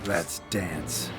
Let's dance.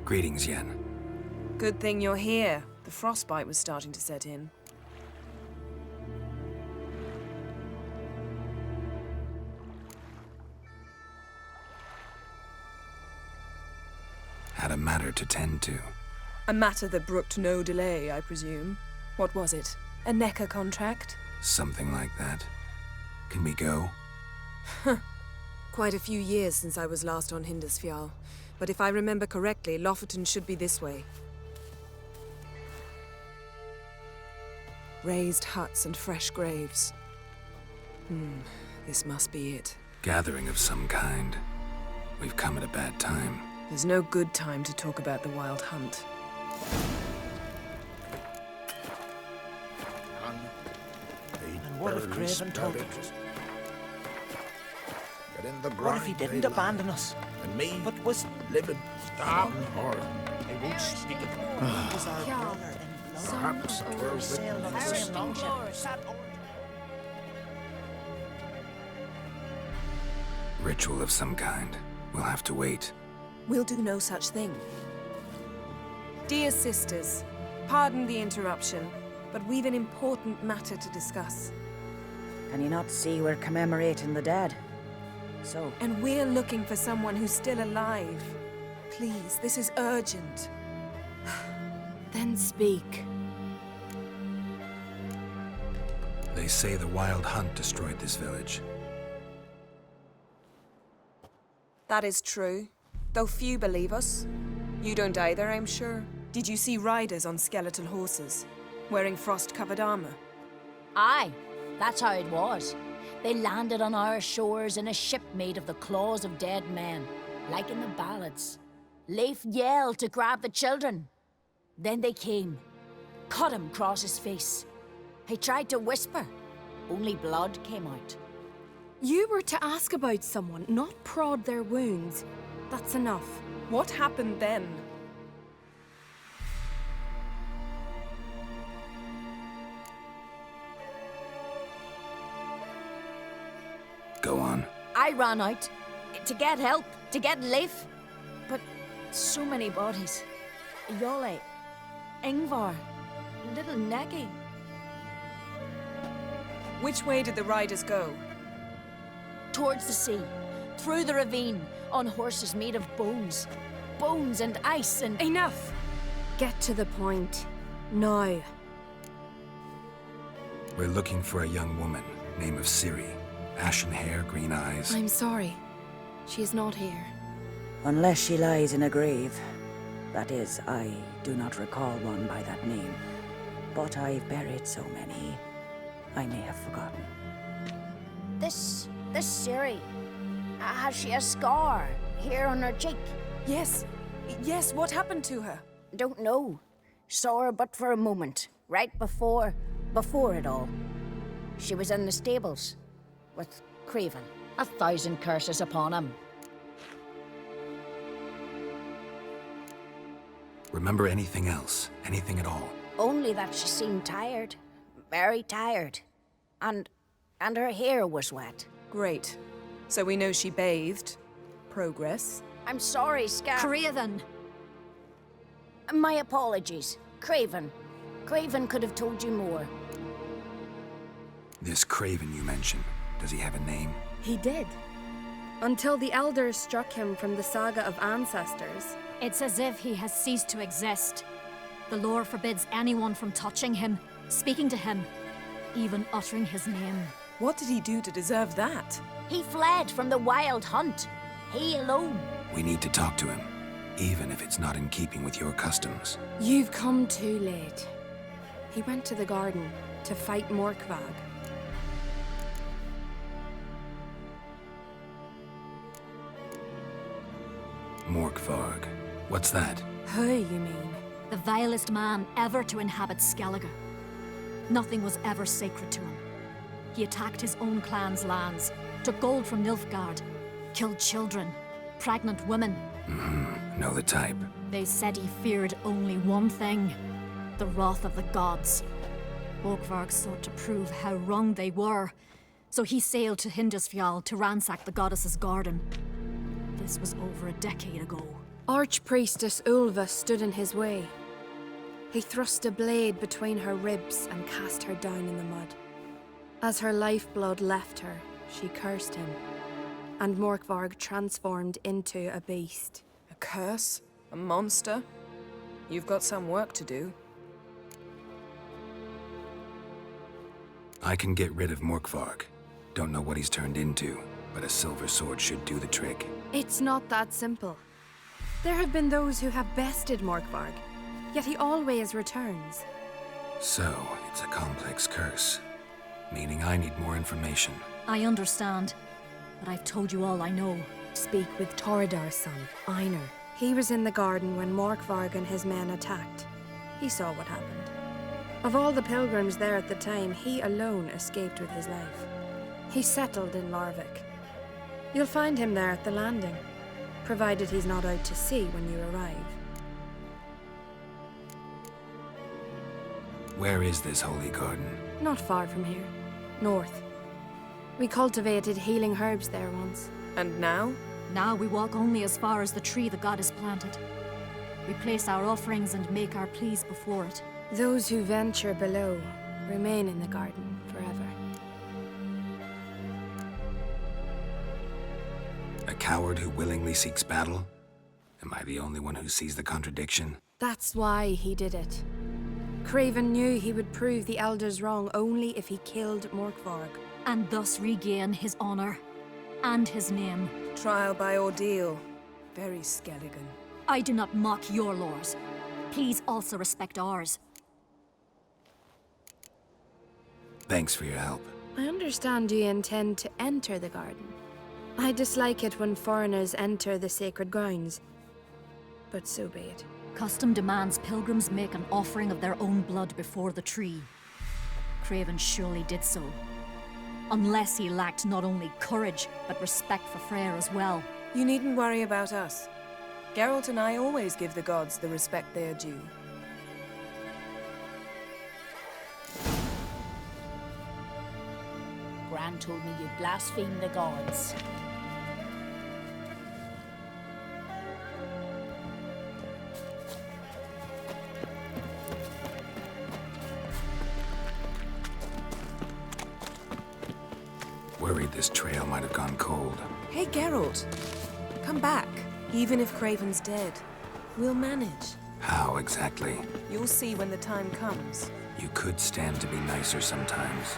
Greetings, Yen. Good thing you're here. The frostbite was starting to set in. Had a matter to tend to. A matter that brooked no delay, I presume. What was it? A NECA contract? Something like that. Can we go? Quite a few years since I was last on Hindusfjall. But if I remember correctly, Lofoten should be this way. Raised huts and fresh graves. This must be it. Gathering of some kind. We've come at a bad time. There's no good time to talk about the Wild Hunt. And what if Craven told us? What if he didn't abandon us? And me, But was living, starving, or I won't speak of it. Was our Yeah. brother in blood? perhaps it were Sailed on the same longship. Ritual of some kind. We'll have to wait. We'll do no such thing. Dear sisters, pardon the interruption, but we've an important matter to discuss. Can you not see we're commemorating the dead? So, And we're looking for someone who's still alive. Please, this is urgent. Then speak. They say the Wild Hunt destroyed this village. That is true, though few believe us. You don't either, I'm sure. Did you see riders on skeletal horses, wearing frost-covered armor? Aye, that's how it was. They landed on our shores in a ship made of the claws of dead men, like in the ballads. Leif yelled to grab the children. Then they came, cut him across his face. He tried to whisper, only blood came out. You were to ask about someone, not prod their wounds. That's enough. What happened then? Go on. I ran out to get help, to get Leif. But so many bodies. Yolle, Ingvar, little Neki. Which way did the riders go? Towards the sea, through the ravine, on horses made of bones. Bones and ice and... Enough! Get to the point. Now. We're looking for a young woman, name of Ciri. Ashen hair, green eyes. I'm sorry. She is not here. unless she lies in a grave. That is, I do not recall one by that name. But I've buried so many, I may have forgotten. This Ciri, has she a scar here on her cheek? Yes. Yes, what happened to her? Don't know. Saw her but for a moment, right before it all. She was in the stables with Craven. 1,000 curses upon him. Remember anything else? Anything at all? Only that she seemed tired. Very tired. And her hair was wet. Great. So we know she bathed. Progress. I'm sorry, Scar. Craven! My apologies. Craven. Craven could have told you more. This Craven you mentioned, does he have a name? He did. Until the elders struck him from the saga of ancestors. It's as if he has ceased to exist. The lore forbids anyone from touching him, speaking to him, even uttering his name. What did he do to deserve that? He fled from the Wild Hunt. He alone. We need to talk to him, even if it's not in keeping with your customs. You've come too late. He went to the garden to fight Morkvag. Morkvarg. What's that? Who, you mean? The vilest man ever to inhabit Skellige. Nothing was ever sacred to him. He attacked his own clan's lands, took gold from Nilfgaard, killed children, pregnant women. Know the type. They said he feared only one thing, the wrath of the gods. Morkvarg sought to prove how wrong they were, so he sailed to Hindusfjall to ransack the goddess's garden. This was over a decade ago. Archpriestess Ulva stood in his way. He thrust a blade between her ribs and cast her down in the mud. As her lifeblood left her, she cursed him, and Morkvarg transformed into a beast. A curse? A monster? You've got some work to do. I can get rid of Morkvarg. Don't know what he's turned into, but a silver sword should do the trick. It's not that simple. There have been those who have bested Morkvarg, yet he always returns. So, it's a complex curse. Meaning I need more information. I understand, but I've told you all I know. Speak with Torridar's son, Einar. He was in the garden when Morkvarg and his men attacked. He saw what happened. Of all the pilgrims there at the time, he alone escaped with his life. He settled in Larvik. You'll find him there at the landing, provided he's not out to sea when you arrive. Where is this holy garden? Not far from here. North. We cultivated healing herbs there once. And now? Now we walk only as far as the tree the god has planted. We place our offerings and make our pleas before it. Those who venture below remain in the garden forever. A coward who willingly seeks battle? Am I the only one who sees the contradiction? That's why he did it. Craven knew he would prove the elders wrong only if he killed Morkvarg. And thus regain his honor and his name. Trial by ordeal. Very Skelligan. I do not mock your laws. Please also respect ours. Thanks for your help. I understand you intend to enter the garden. I dislike it when foreigners enter the sacred grounds, but so be it. Custom demands pilgrims make an offering of their own blood before the tree. Craven surely did so. Unless he lacked not only courage, but respect for Freyr as well. You needn't worry about us. Geralt and I always give the gods the respect they are due. Gran told me you blaspheme the gods. Worried this trail might have gone cold. Hey, Geralt. Come back. Even if Craven's dead, we'll manage. How exactly? You'll see when the time comes. You could stand to be nicer sometimes.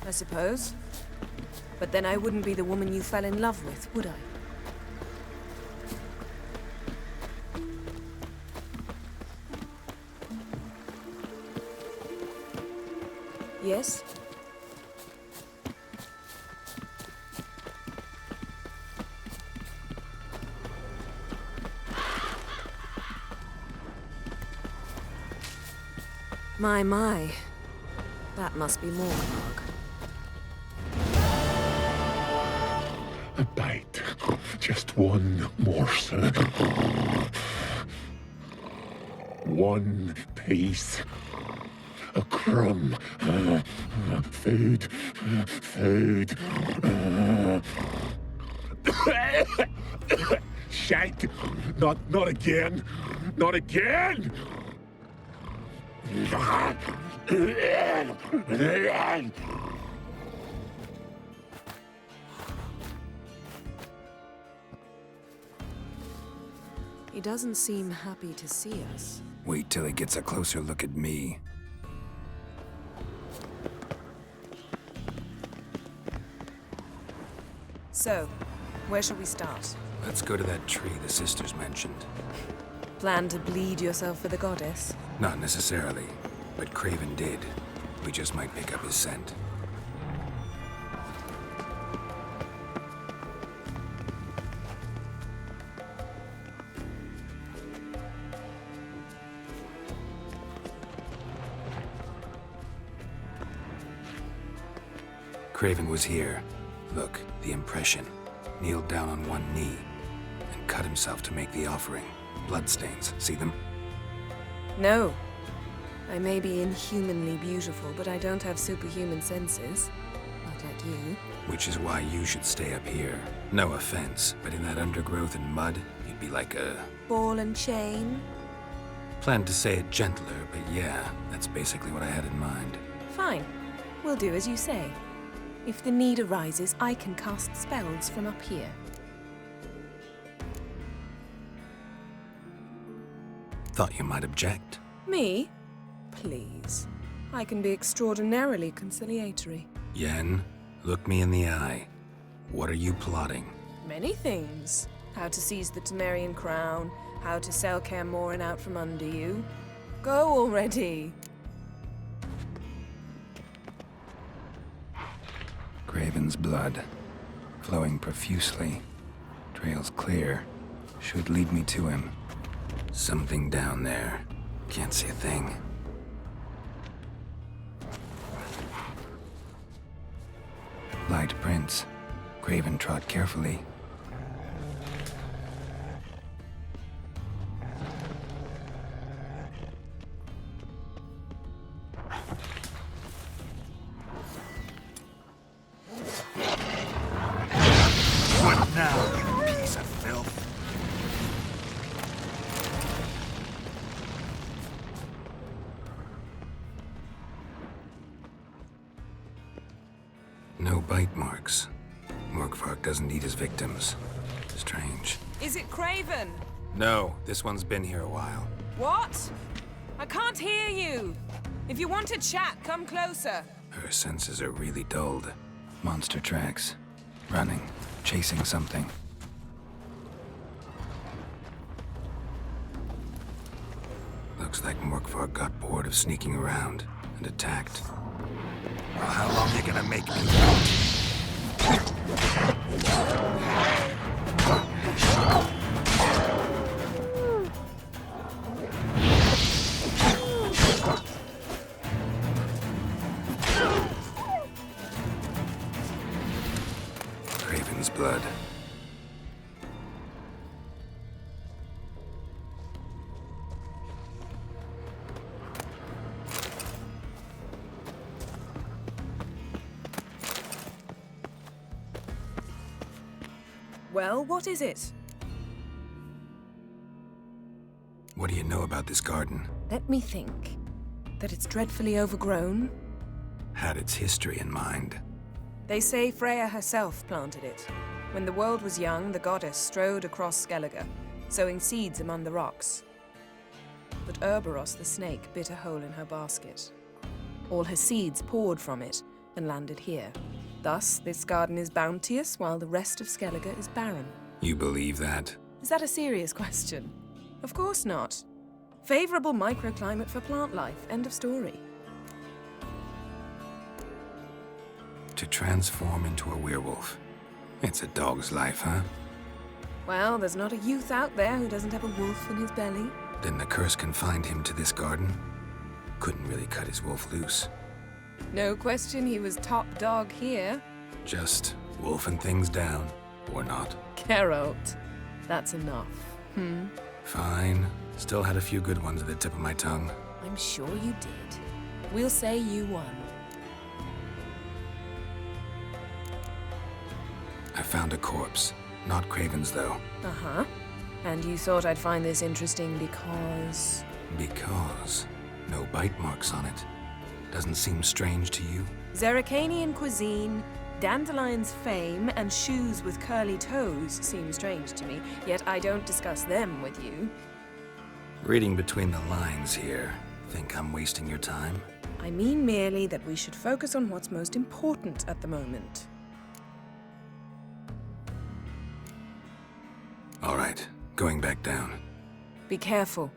I suppose. But then I wouldn't be the woman you fell in love with, would I? Yes? My. That must be Morkvarg. A bite. Just one morsel. One piece. A crumb. Food. Food. Shite! Not again! Not again! He doesn't seem happy to see us. Wait till he gets a closer look at me. So, where shall we start? Let's go to that tree the sisters mentioned. Plan to bleed yourself for the goddess? Not necessarily, but Craven did. We just might pick up his scent. Craven was here. Look, the impression. Kneeled down on one knee and cut himself to make the offering. Bloodstains, see them? No. I may be inhumanly beautiful, but I don't have superhuman senses. Not like you. Which is why you should stay up here. No offense, but in that undergrowth and mud, you'd be like a... Ball and chain? Planned to say it gentler, but yeah, that's basically what I had in mind. Fine. We'll do as you say. If the need arises, I can cast spells from up here. Thought you might object. Me? Please. I can be extraordinarily conciliatory. Yen, look me in the eye. What are you plotting? Many things. How to seize the Temerian crown, how to sell Kaer Morhen out from under you. Go already! Craven's blood, flowing profusely. Trails clear. Should lead me to him. Something down there. Can't see a thing. Light prints. Craven trod carefully. What now, you piece of filth? No bite marks. Morkvark doesn't eat his victims. Strange. Is it Craven? No, this one's been here a while. What? I can't hear you! If you want to chat, come closer. Her senses are really dulled. Monster tracks. Running. Chasing something. Looks like Morkvark got bored of sneaking around and attacked. Well, how long you gonna make me wait? Craven's blood. Well, what is it? What do you know about this garden? Let me think. That it's dreadfully overgrown. Had its history in mind. They say Freya herself planted it. When the world was young, the goddess strode across Skellige, sowing seeds among the rocks. But Urboros the snake bit a hole in her basket. All her seeds poured from it and landed here. Thus, this garden is bounteous while the rest of Skellige is barren. You believe that? Is that a serious question? Of course not. Favorable microclimate for plant life, end of story. To transform into a werewolf. It's a dog's life, huh? Well, there's not a youth out there who doesn't have a wolf in his belly. Then the curse confined him to this garden? Couldn't really cut his wolf loose. No question he was top dog here. Just wolfing things down, or not. Geralt, that's enough. Fine. Still had a few good ones at the tip of my tongue. I'm sure you did. We'll say you won. I found a corpse. Not Craven's, though. Uh-huh. And you thought I'd find this interesting because... Because no bite marks on it. Doesn't seem strange to you? Zerricanian cuisine, Dandelion's fame, and shoes with curly toes seem strange to me, yet I don't discuss them with you. Reading between the lines here, think I'm wasting your time? I mean merely that we should focus on what's most important at the moment. All right, going back down. Be careful.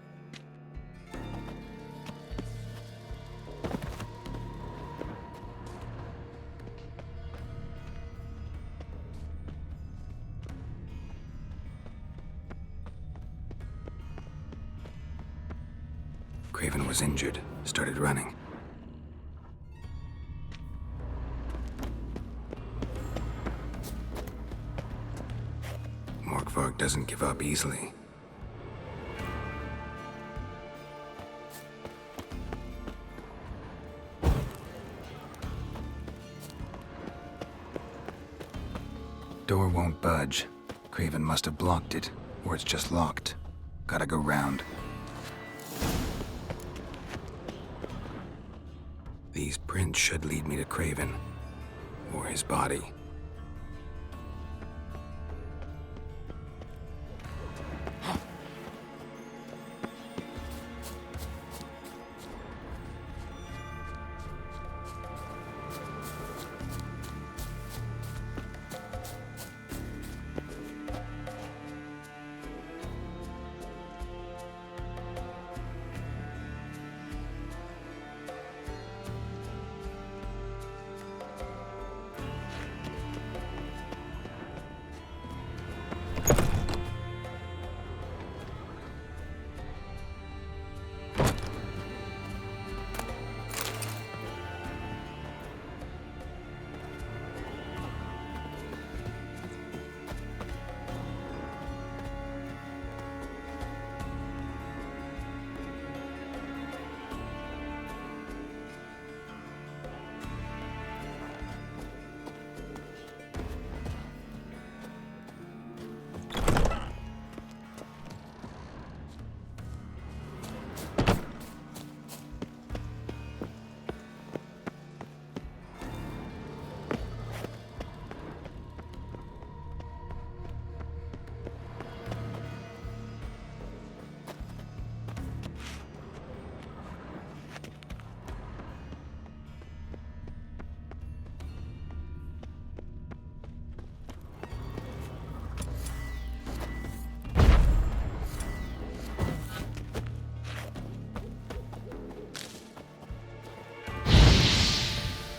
Craven was injured, started running. Morkvarg doesn't give up easily. Door won't budge. Craven must have blocked it, or it's just locked. Gotta go round. These prints should lead me to Craven, or his body.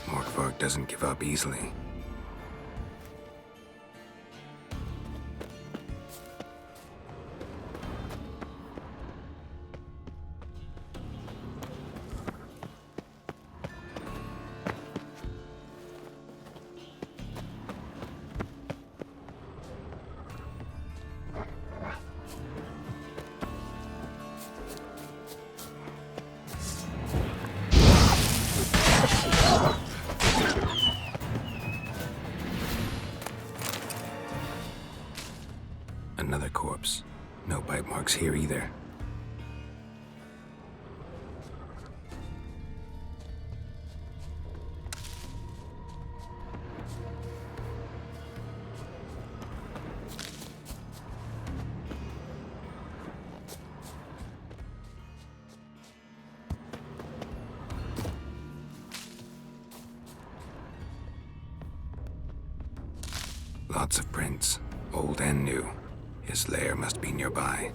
Morkvarg doesn't give up easily. Another corpse. No bite marks here either. Lots of prints, old and new. His lair must be nearby.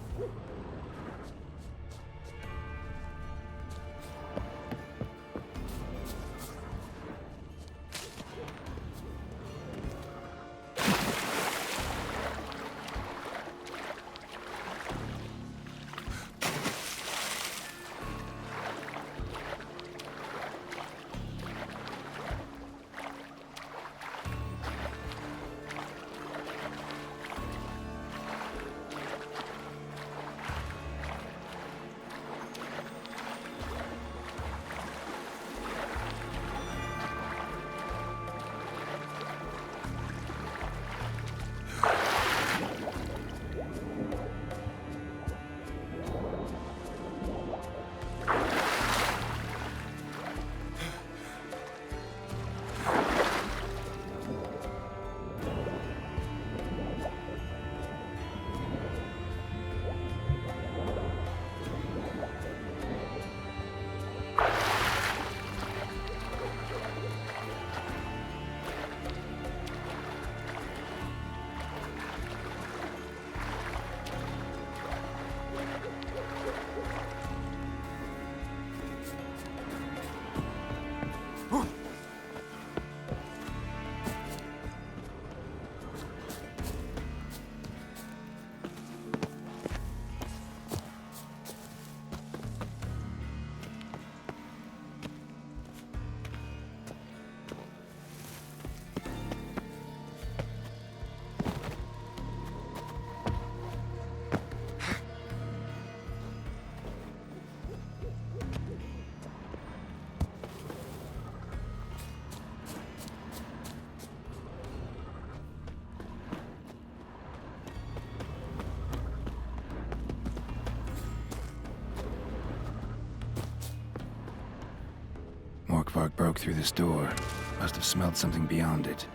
Morkvarg broke through this door. Must have smelled something beyond it.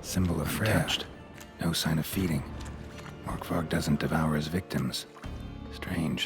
Symbol of Freya. No sign of feeding. Morkvarg doesn't devour his victims. Strange.